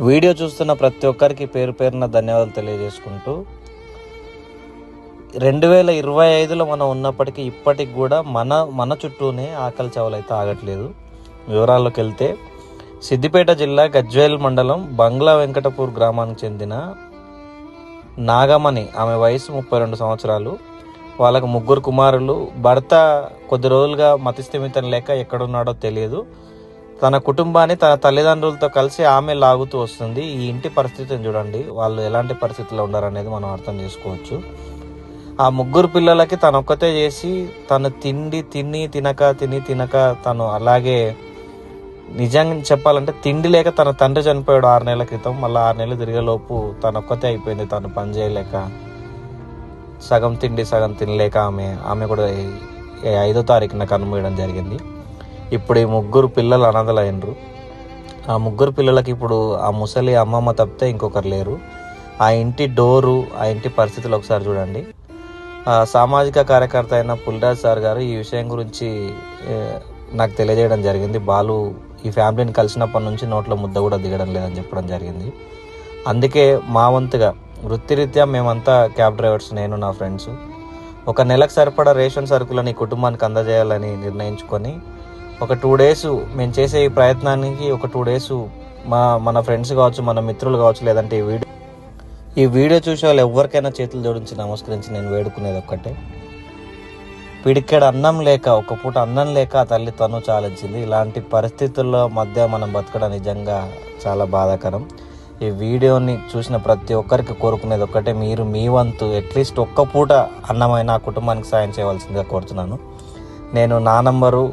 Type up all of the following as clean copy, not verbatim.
Video చూస్తున్న ప్రతి ఒక్కరికి పేరు పేరున ధన్యవాదాలు తెలియజేసుకుంటూ 2025లో మనం ఉన్నప్పటికీ ఇప్పటికి కూడా మన చుట్టూనే ఆకలి చావులు అయితే ఆగట్లేదు. వివరాల్లోకి వెళ్తే సిద్దిపేట జిల్లా గజ్వేల్ మండలం బంగ్లా వెంకటపూర్ గ్రామానికి చెందిన నాగమణి, ఆమె వయసు 32 సంవత్సరాలు. వాళ్ళకు 3 కుమారులు. భర్త కొద్ది రోజులుగా మతిస్థిమితం లేక ఎక్కడున్నాడో తెలియదు. తన కుటుంబాన్ని తన తల్లిదండ్రులతో కలిసి ఆమె లాగుతూ వస్తుంది. ఈ ఇంటి పరిస్థితిని చూడండి, వాళ్ళు ఎలాంటి పరిస్థితుల్లో ఉన్నారనేది మనం అర్థం చేసుకోవచ్చు. ఆ 3 పిల్లలకి తను ఒక్కతే చేసి తను తినక తను అలాగే, నిజంగా చెప్పాలంటే తిండి లేక తన తండ్రి చనిపోయాడు 6 నెలల క్రితం. మళ్ళీ 6 నెలలు తిరిగేలోపు తను ఒక్కతే అయిపోయింది. తను పని చేయలేక సగం తిండి సగం తినలేక ఆమె కూడా 5వ తారీఖున కన్నుమూయడం జరిగింది. ఇప్పుడు ఈ 3 పిల్లలు అనాథలైనరు. ఆ 3 పిల్లలకి ఇప్పుడు ఆ ముసలి అమ్మమ్మ తప్పితే ఇంకొకరు లేరు. ఆ ఇంటి డోరు, ఆ ఇంటి పరిస్థితులు ఒకసారి చూడండి. సామాజిక కార్యకర్త అయిన పుల్రాజ్ సార్ గారు ఈ విషయం గురించి నాకు తెలియజేయడం జరిగింది. బాలు ఈ ఫ్యామిలీని కలిసినప్పటి నుంచి నోట్లో ముద్ద కూడా దిగడం లేదని చెప్పడం జరిగింది. అందుకే మా వంతుగా వృత్తిరీత్యా మేమంతా క్యాబ్ డ్రైవర్స్, నేను నా ఫ్రెండ్స్, ఒక నెలకు సరిపడా రేషన్ సరుకులని ఈ కుటుంబానికి అందజేయాలని నిర్ణయించుకొని ఒక 2 డేస్ మేము చేసే ఈ ప్రయత్నానికి ఒక 2 డేస్ మన ఫ్రెండ్స్ కావచ్చు, మన మిత్రులు కావచ్చు, లేదంటే ఈ వీడియో చూసే వాళ్ళు ఎవరికైనా చేతులు జోడించి నమస్కరించి నేను వేడుకునేది ఒక్కటే, పిడికెడు అన్నం లేక, ఒక పూట అన్నం లేక ఆ తల్లి తను చాలించింది. ఇలాంటి పరిస్థితుల్లో మధ్య మనం బతకడం నిజంగా చాలా బాధాకరం. ఈ వీడియోని చూసిన ప్రతి ఒక్కరికి కోరుకునేది ఒక్కటే, మీరు మీ వంతు అట్లీస్ట్ ఒక్క పూట అన్నమైన ఆ కుటుంబానికి సాయం చేయవలసిందిగా కోరుతున్నాను. నేను నా నంబరు,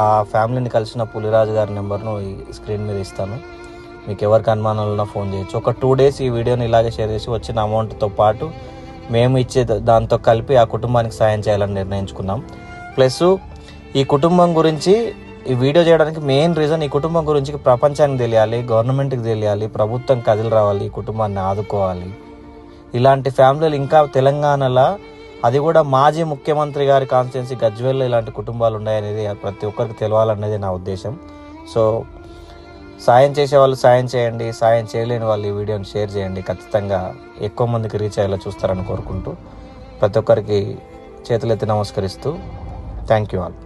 ఆ ఫ్యామిలీని కలిసిన పులిరాజు గారి నెంబర్ను ఈ స్క్రీన్ మీద ఇస్తాను. మీకు ఎవరికి అనుమానాలున్నా ఫోన్ చేయొచ్చు. ఒక 2 డేస్ ఈ వీడియోని ఇలాగే షేర్ చేసి వచ్చిన అమౌంట్తో పాటు మేము ఇచ్చే దాంతో కలిపి ఆ కుటుంబానికి సాయం చేయాలని నిర్ణయించుకున్నాం. ప్లస్ ఈ కుటుంబం గురించి ఈ వీడియో చేయడానికి మెయిన్ రీజన్, ఈ కుటుంబం గురించి ప్రపంచానికి తెలియాలి, గవర్నమెంట్కి తెలియాలి, ప్రభుత్వం కదిలి రావాలి, ఈ కుటుంబాన్ని ఆదుకోవాలి. ఇలాంటి ఫ్యామిలీలు ఇంకా తెలంగాణలో, అది కూడా మాజీ ముఖ్యమంత్రి గారి కాన్స్టిట్యున్సీ గజ్వేల్లో ఇలాంటి కుటుంబాలు ఉన్నాయనేది ప్రతి ఒక్కరికి తెలవాలనేది నా ఉద్దేశం. సో సాయం చేసే వాళ్ళు సాయం చేయండి, సాయం చేయలేని వాళ్ళు ఈ వీడియోని షేర్ చేయండి. ఖచ్చితంగా ఎక్కువ మందికి రీచ్ అయ్యేలా చూస్తారని కోరుకుంటూ ప్రతి ఒక్కరికి చేతులెత్తి నమస్కరిస్తూ థ్యాంక్ యూ ఆల్.